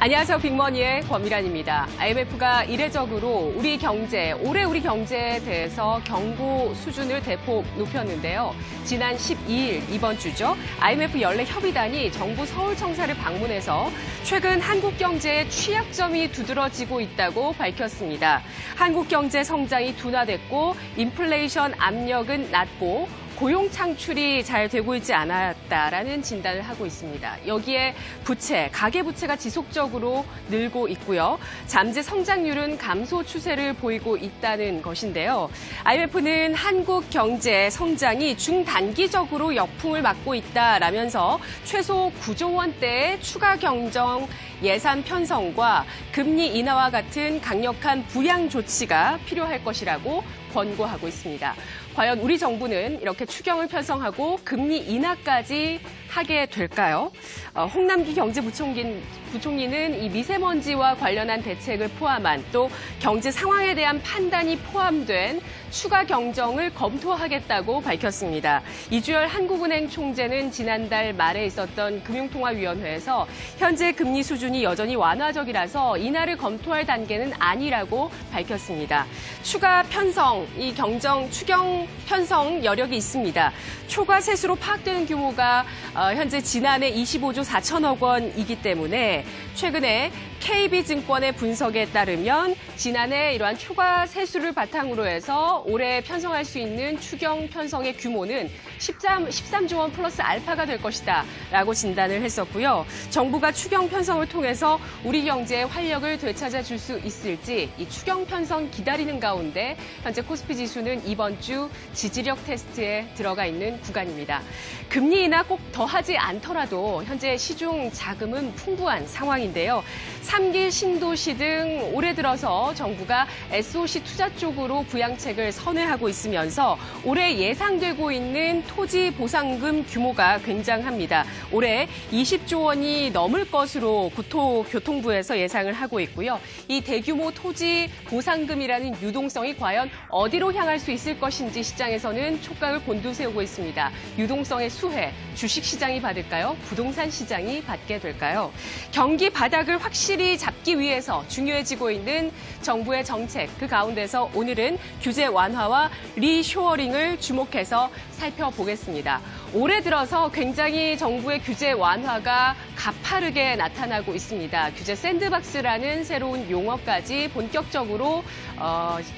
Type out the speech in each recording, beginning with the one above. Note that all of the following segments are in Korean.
안녕하세요. 빅머니의 권미란입니다. IMF가 이례적으로 올해 우리 경제에 대해서 경고 수준을 대폭 높였는데요. 지난 12일 이번 주죠. IMF 연례 협의단이 정부 서울청사를 방문해서 최근 한국 경제의 취약점이 두드러지고 있다고 밝혔습니다. 한국 경제 성장이 둔화됐고 인플레이션 압력은 낮고 고용 창출이 잘 되고 있지 않았다라는 진단을 하고 있습니다. 여기에 부채, 가계부채가 지속적으로 늘고 있고요. 잠재 성장률은 감소 추세를 보이고 있다는 것인데요. IMF는 한국 경제 성장이 중단기적으로 역풍을 맞고 있다라면서 최소 9조 원대의 추가 경정 예산 편성과 금리 인하와 같은 강력한 부양 조치가 필요할 것이라고 권고하고 있습니다. 과연 우리 정부는 이렇게 추경을 편성하고 금리 인하까지 하게 될까요? 홍남기 경제부총리는 이 미세먼지와 관련한 대책을 포함한 또 경제 상황에 대한 판단이 포함된 추가 경정을 검토하겠다고 밝혔습니다. 이주열 한국은행 총재는 지난달 말에 있었던 금융통화위원회에서 현재 금리 수준이 여전히 완화적이라서 인하를 검토할 단계는 아니라고 밝혔습니다. 추가 편성, 이 추경 편성 여력이 있습니다. 초과 세수로 파악되는 규모가 현재 지난해 25조 4천억 원이기 때문에 최근에 KB증권의 분석에 따르면 지난해 이러한 초과 세수를 바탕으로 해서 올해 편성할 수 있는 추경 편성의 규모는 13조 원 플러스 알파가 될 것이다 라고 진단을 했었고요. 정부가 추경 편성을 통해서 우리 경제의 활력을 되찾아줄 수 있을지 이 추경 편성 기다리는 가운데 현재 코스피 지수는 이번 주 지지력 테스트에 들어가 있는 구간입니다. 금리 인하 꼭 더하지 않더라도 현재 시중 자금은 풍부한 상황인데요. 3기 신도시 등 올해 들어서 정부가 SOC 투자 쪽으로 부양책을 선회하고 있으면서 올해 예상되고 있는 토지 보상금 규모가 굉장합니다. 올해 20조 원이 넘을 것으로 국토교통부에서 예상을 하고 있고요. 이 대규모 토지 보상금이라는 유동성이 과연 어디로 향할 수 있을 것인지 시장에서는 촉각을 곤두세우고 있습니다. 유동성의 수혜, 주식시장이 받을까요? 부동산 시장이 받게 될까요? 경기 바닥을 확실히 잡기 위해서 중요해지고 있는 정부의 정책, 그 가운데서 오늘은 규제 완화와 리쇼어링을 주목해서 살펴보겠습니다. 올해 들어서 굉장히 정부의 규제 완화가 가파르게 나타나고 있습니다. 규제 샌드박스라는 새로운 용어까지 본격적으로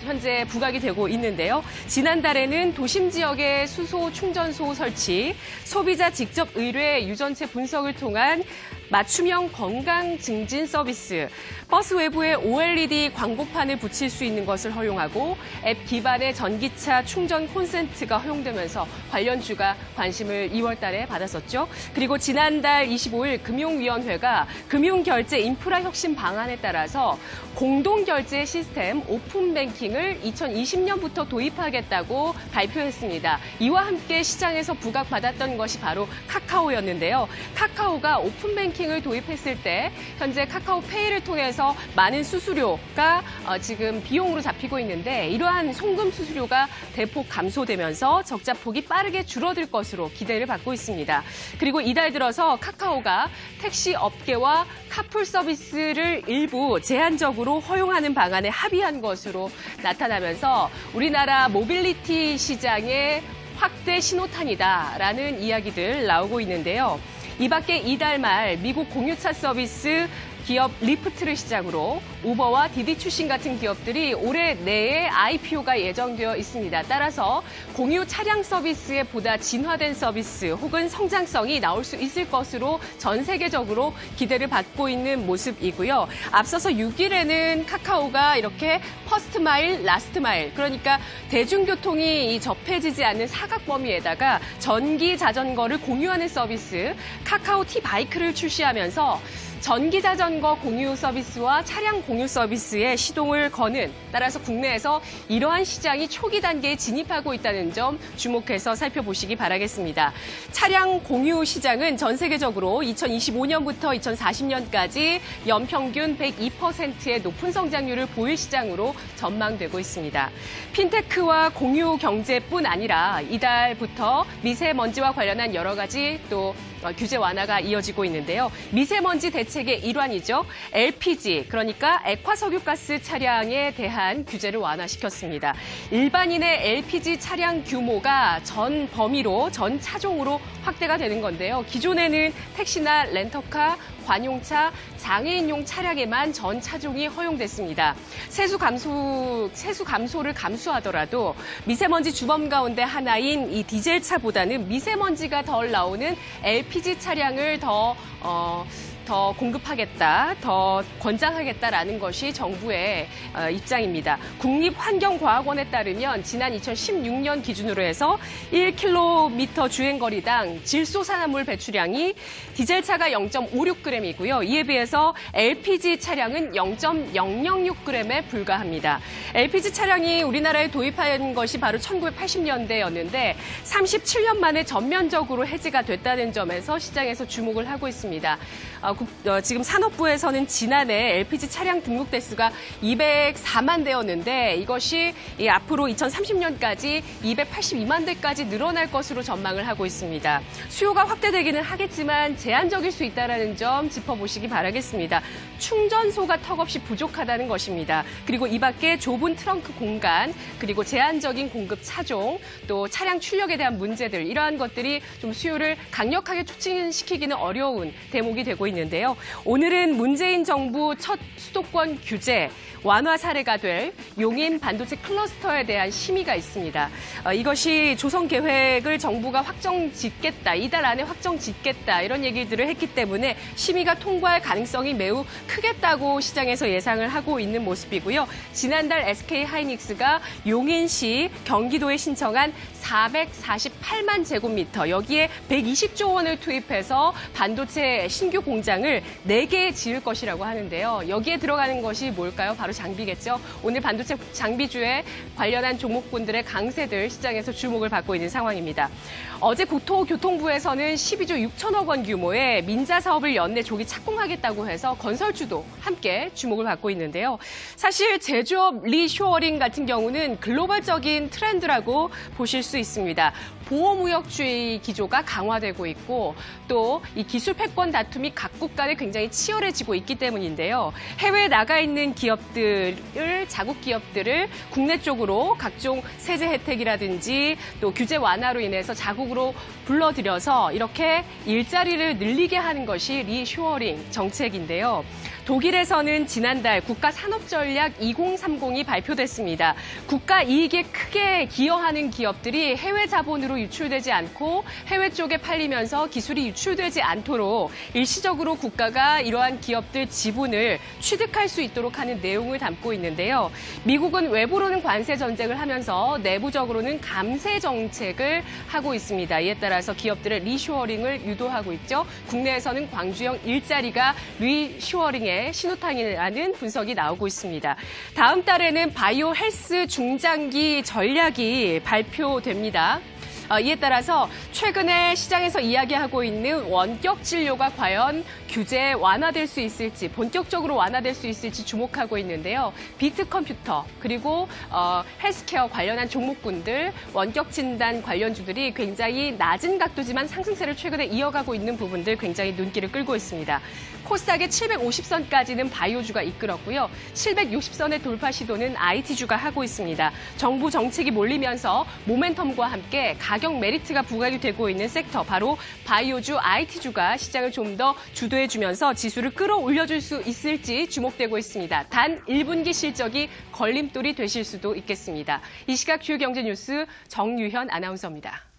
현재 부각이 되고 있는데요. 지난달에는 도심 지역의 수소 충전소 설치, 소비자 직접 의뢰 유전체 분석을 통한 맞춤형 건강 증진 서비스, 버스 외부에 OLED 광고판을 붙일 수 있는 것을 허용하고 앱 기반의 전기차 충전 콘센트가 허용되면서 관련주가 관심을 2월 달에 받았었죠. 그리고 지난달 25일 금융위원회가 금융결제 인프라 혁신 방안에 따라서 공동결제 시스템 오픈뱅킹을 2020년부터 도입하겠다고 발표했습니다. 이와 함께 시장에서 부각받았던 것이 바로 카카오였는데요. 카카오가 오픈뱅킹을 도입했을 때 현재 카카오페이를 통해서 많은 수수료가 지금 비용으로 잡히고 있는데 이러한 송금 수수료가 대폭 감소되면서 적자폭이 빠르게 줄어들 것으로 기대를 받고 있습니다. 그리고 이달 들어서 카카오가 택시 업계와 카풀 서비스를 일부 제한적으로 허용하는 방안에 합의한 것으로 나타나면서 우리나라 모빌리티 시장의 확대 신호탄이다라는 이야기들 나오고 있는데요. 이 밖에 이달 말 미국 공유차 서비스 기업 리프트를 시작으로 우버와 디디 출신 같은 기업들이 올해 내에 IPO가 예정되어 있습니다. 따라서 공유 차량 서비스에 보다 진화된 서비스 혹은 성장성이 나올 수 있을 것으로 전 세계적으로 기대를 받고 있는 모습이고요. 앞서서 6일에는 카카오가 이렇게 퍼스트 마일, 라스트 마일, 그러니까 대중교통이 접해지지 않는 사각 범위에다가 전기 자전거를 공유하는 서비스, 카카오 T바이크를 출시하면서 전기 자전거 공유 서비스와 차량 공유 서비스에 시동을 거는, 따라서 국내에서 이러한 시장이 초기 단계에 진입하고 있다는 점 주목해서 살펴보시기 바라겠습니다. 차량 공유 시장은 전 세계적으로 2025년부터 2040년까지 연평균 102%의 높은 성장률을 보일 시장으로 전망되고 있습니다. 핀테크와 공유 경제뿐 아니라 이달부터 미세먼지와 관련한 여러 가지 또 규제 완화가 이어지고 있는데요. 미세먼지 대책 대책의 일환이죠. LPG, 그러니까 액화석유가스 차량에 대한 규제를 완화시켰습니다. 일반인의 LPG 차량 규모가 전 범위로, 전 차종으로 확대가 되는 건데요. 기존에는 택시나 렌터카, 관용차, 장애인용 차량에만 전 차종이 허용됐습니다. 세수 감소를 감수하더라도 미세먼지 주범 가운데 하나인 이 디젤차보다는 미세먼지가 덜 나오는 LPG 차량을 더 공급하겠다, 더 권장하겠다라는 것이 정부의 입장입니다. 국립환경과학원에 따르면 지난 2016년 기준으로 해서 1km 주행거리당 질소산화물 배출량이 디젤차가 0.56g이고요. 이에 비해서 LPG 차량은 0.006g에 불과합니다. LPG 차량이 우리나라에 도입한 것이 바로 1980년대였는데 37년 만에 전면적으로 해지가 됐다는 점에서 시장에서 주목을 하고 있습니다. 지금 산업부에서는 지난해 LPG 차량 등록 대수가 204만 대였는데 이것이 앞으로 2030년까지 282만 대까지 늘어날 것으로 전망을 하고 있습니다. 수요가 확대되기는 하겠지만 제한적일 수 있다는 점 짚어보시기 바라겠습니다. 충전소가 턱없이 부족하다는 것입니다. 그리고 이 밖에 좁은 트렁크 공간, 그리고 제한적인 공급 차종, 또 차량 출력에 대한 문제들, 이러한 것들이 좀 수요를 강력하게 촉진시키기는 어려운 대목이 되고 있는데요. 오늘은 문재인 정부 첫 수도권 규제 완화 사례가 될 용인 반도체 클러스터에 대한 심의가 있습니다. 이것이 조성 계획을 정부가 확정 짓겠다, 이달 안에 확정 짓겠다, 이런 얘기들을 했기 때문에 심의가 통과할 가능성이 매우 크겠다고 시장에서 예상을 하고 있는 모습이고요. 지난달 SK하이닉스가 용인시 경기도에 신청한 448만 제곱미터, 여기에 120조 원을 투입해서 반도체 신규 공장을 4개 지을 것이라고 하는데요. 여기에 들어가는 것이 뭘까요? 바로 장비겠죠. 오늘 반도체 장비주에 관련한 종목군들의 강세들 시장에서 주목을 받고 있는 상황입니다. 어제 국토교통부에서는 12조 6천억 원 규모의 민자 사업을 연내 조기 착공하겠다고 해서 건설주도 함께 주목을 받고 있는데요. 사실 제조업 리쇼어링 같은 경우는 글로벌적인 트렌드라고 보실 수 있습니다. 보호무역주의 기조가 강화되고 있고 또 이 기술 패권 다툼이 각국 간에 굉장히 치열해지고 있기 때문인데요. 해외에 나가 있는 기업들을, 자국 기업들을 국내 쪽으로 각종 세제 혜택이라든지 또 규제 완화로 인해서 자국으로 불러들여서 이렇게 일자리를 늘리게 하는 것이 리쇼어링 정책인데요. 독일에서는 지난달 국가산업전략 2030이 발표됐습니다. 국가 이익에 크게 기여하는 기업들이 해외 자본으로 유출되지 않고 해외 쪽에 팔리면서 기술이 유출되지 않도록 일시적으로 국가가 이러한 기업들 지분을 취득할 수 있도록 하는 내용을 담고 있는데요. 미국은 외부로는 관세 전쟁을 하면서 내부적으로는 감세 정책을 하고 있습니다. 이에 따라서 기업들의 리쇼어링을 유도하고 있죠. 국내에서는 광주형 일자리가 리쇼어링에 신호탄이라는 분석이 나오고 있습니다. 다음 달에는 바이오 헬스 중장기 전략이 발표됩니다. 이에 따라서 최근에 시장에서 이야기하고 있는 원격 진료가 과연 규제 완화될 수 있을지, 본격적으로 완화될 수 있을지 주목하고 있는데요. 빅트 컴퓨터 그리고 헬스케어 관련한 종목군들, 원격 진단 관련주들이 굉장히 낮은 각도지만 상승세를 최근에 이어가고 있는 부분들 굉장히 눈길을 끌고 있습니다. 코스닥의 750선까지는 바이오주가 이끌었고요. 760선의 돌파 시도는 IT주가 하고 있습니다. 정부 정책이 몰리면서 모멘텀과 함께 가격 메리트가 부각이 되고 있는 섹터, 바로 바이오주, IT주가 시장을 좀 더 주도해주면서 지수를 끌어올려줄 수 있을지 주목되고 있습니다. 단 1분기 실적이 걸림돌이 되실 수도 있겠습니다. 이 시각 주요 경제 뉴스 정유현 아나운서입니다.